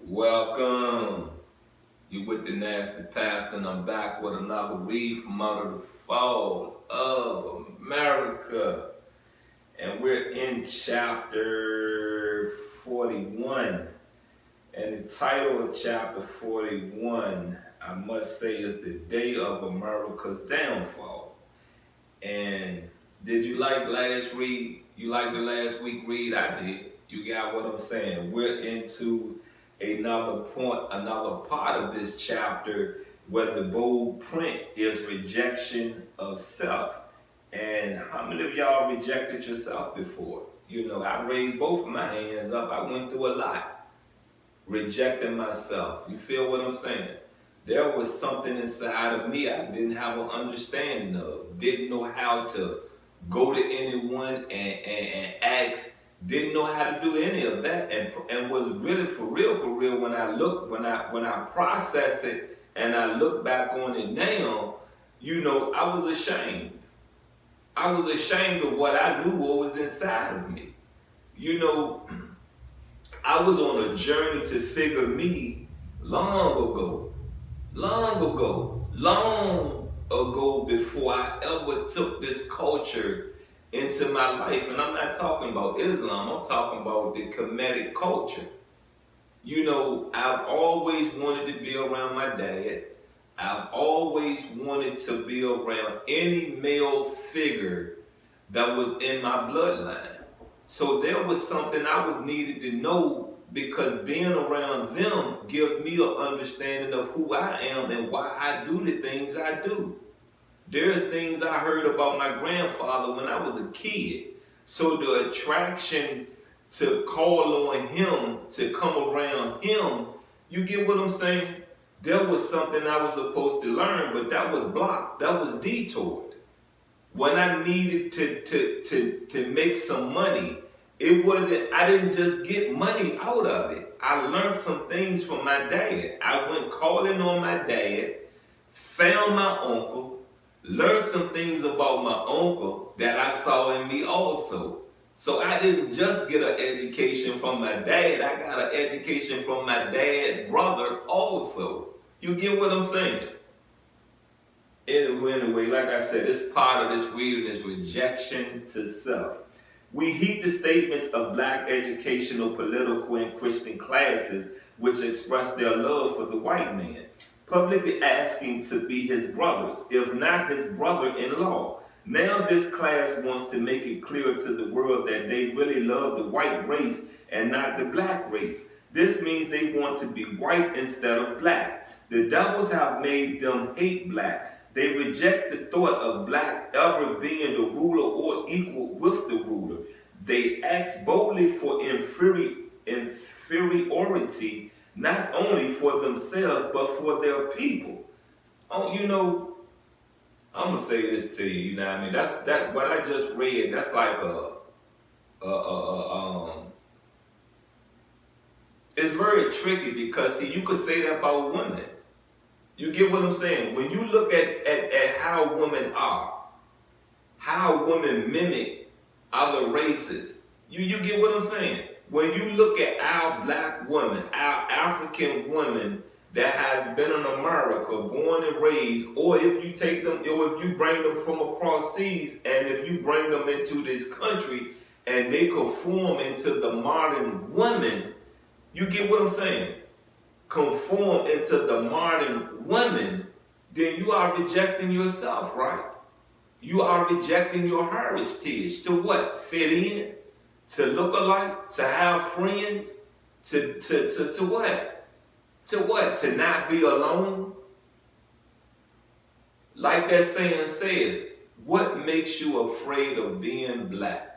Welcome. You with the nasty pastor, and I'm back with another read from out of the fall of America. And we're in chapter 41. And the title of chapter 41, I must say, is The Day of America's Downfall. And did you like last read? You like the last week read? I did. You got what I'm saying. We're into another part of this chapter where the bold print is rejection of self. And how many of y'all rejected yourself before? You know, I raised both of my hands up. I went through a lot rejecting myself. You feel what I'm saying? There was something inside of me I didn't have an understanding of, didn't know how to go to anyone and ask, didn't know how to do any of that, and was really for real when I process it and I look back on it now, you know, I was ashamed. I was ashamed of what I knew what was inside of me. You know, I was on a journey to figure me long ago before I ever took this culture into my life. And I'm not talking about Islam, I'm talking about the Kemetic culture. You know, I've always wanted to be around my dad. I've always wanted to be around any male figure that was in my bloodline. So there was something I was needed to know, because being around them gives me an understanding of who I am and why I do the things I do. There's things I heard about my grandfather when I was a kid. So the attraction to call on him, to come around him, you get what I'm saying? There was something I was supposed to learn, but that was blocked. That was detoured. When I needed to make some money, I didn't just get money out of it. I learned some things from my dad. I went calling on my dad, found my uncle, learned some things about my uncle that I saw in me also. So I didn't just get an education from my dad, I got an education from my dad's brother also. You get what I'm saying? Anyway, like I said, this part of this reading is rejection to self. We heed the statements of black educational, political, and Christian classes which express their love for the white man, publicly asking to be his brothers, if not his brother-in-law. Now this class wants to make it clear to the world that they really love the white race and not the black race. This means they want to be white instead of black. The devils have made them hate black. They reject the thought of black ever being the ruler or equal with the ruler. They ask boldly for inferiority, not only for themselves, but for their people. Oh, you know, I'm gonna say this to you. You know what I mean? That what I just read. That's like it's very tricky, because see, you could say that about women. You get what I'm saying? When you look at how women are, how women mimic other races, you get what I'm saying? When you look at our black women, our African women that has been in America, born and raised, or if you take them, or if you bring them from across seas, and if you bring them into this country and they conform into the modern woman, you get what I'm saying? Conform into the modern woman, then you are rejecting yourself, right? You are rejecting your heritage. To what? Fit in? To look alike? To have friends? To what? To what? To not be alone? Like that saying says, what makes you afraid of being black?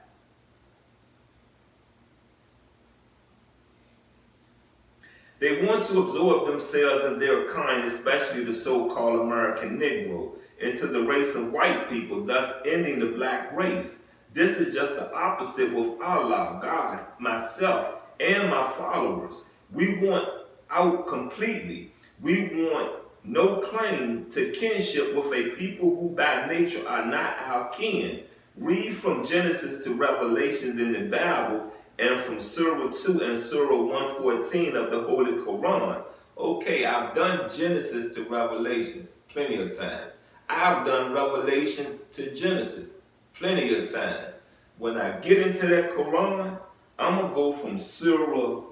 They want to absorb themselves and their kind, especially the so-called American Negro, into the race of white people, thus ending the black race. This is just the opposite with Allah, God, myself, and my followers. We want out completely. We want no claim to kinship with a people who by nature are not our kin. Read from Genesis to Revelations in the Bible, and from Surah 2 and Surah 114 of the Holy Quran. Okay, I've done Genesis to Revelations plenty of times. I've done Revelations to Genesis plenty of times. When I get into that Quran, I'm going to go from Surah.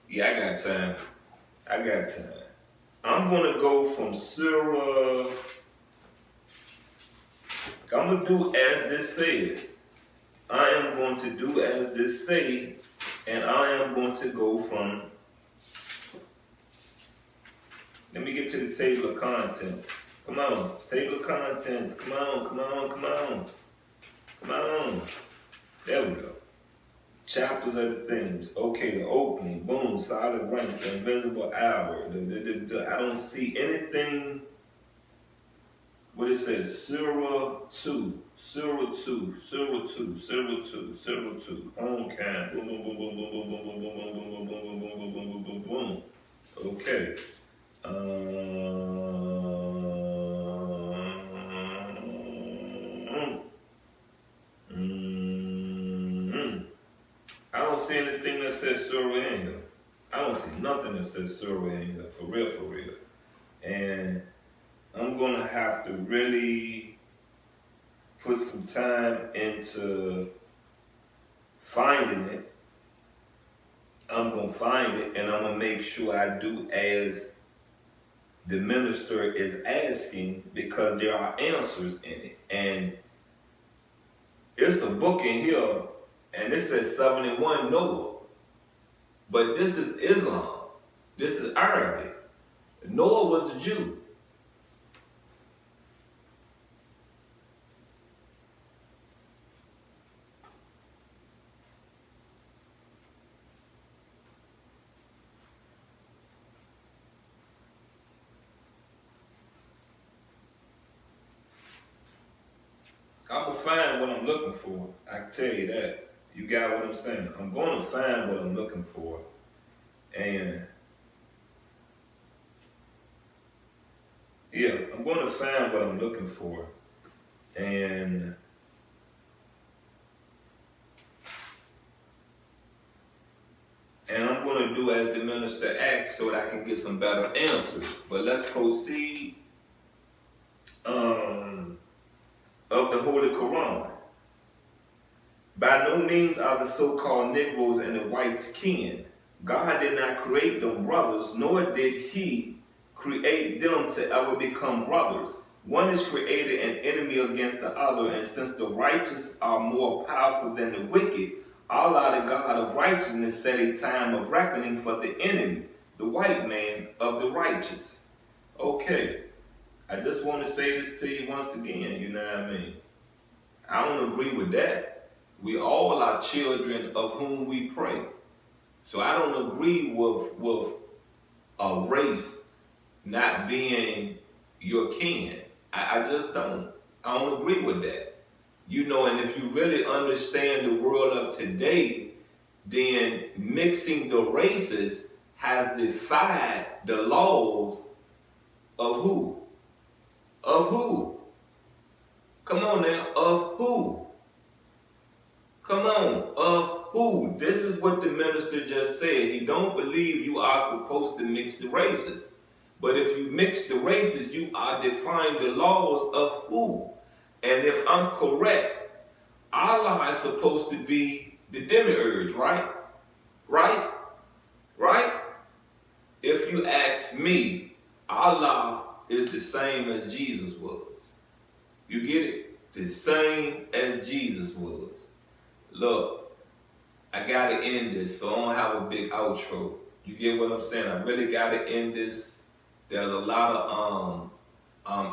Yeah, I got time. I'm going to go from Surah. I'm going to do as this says. I am going to do as this say, and I am going to go from, let me get to the table of contents. Come on, table of contents. Come on. There we go. Chapters of the themes. Okay, the opening, boom, solid ranks, the invisible hour. I don't see anything. What it says, Surah 2. Home cam. Boom. Okay. I don't see anything that says Surah in here. I don't see nothing that says Surah in here. For real. And I'm going to have to really put some time into finding it. I'm going to find it, and I'm going to make sure I do as the minister is asking, because there are answers in it. And it's a book in here, and it says 71 Noah. But this is Islam. This is Arabic. Noah was a Jew. I'm going to find what I'm looking for. I can tell you that. You got what I'm saying? I'm going to find what I'm looking for. And yeah, I'm going to find what I'm looking for. And I'm going to do as the minister asks so that I can get some better answers. But let's proceed. Of the Holy Quran. By no means are the so-called Negroes and the whites kin. God did not create them brothers, nor did he create them to ever become brothers. One is created an enemy against the other, and since the righteous are more powerful than the wicked, Allah, the God of righteousness, set a time of reckoning for the enemy, the white man of the righteous. Okay. I just want to say this to you once again, you know what I mean? I don't agree with that. We all are children of whom we pray. So I don't agree with a race not being your kin. I just don't. I don't agree with that. You know, and if you really understand the world of today, then mixing the races has defied the laws of who? Of who? Come on now, of who? Come on, of who? This is what the minister just said. He don't believe you are supposed to mix the races. But if you mix the races, you are defying the laws of who? And if I'm correct, Allah is supposed to be the demiurge, right? Right? If you ask me, Allah is the same as Jesus was. You get it? The same as Jesus was. Look, I gotta end this, so I don't have a big outro. You get what I'm saying? I really gotta end this. There's a lot of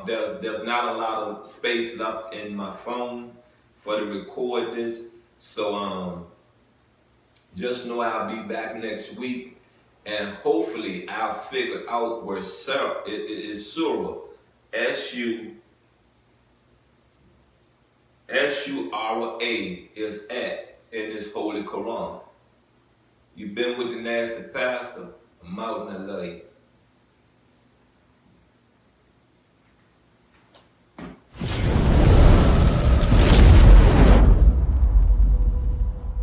there's not a lot of space left in my phone for to record this. So just know I'll be back next week, and hopefully I'll figure out where Surah S-U-R-A is at in this Holy Quran. You've been with the nasty pastor. I'm out and I love you.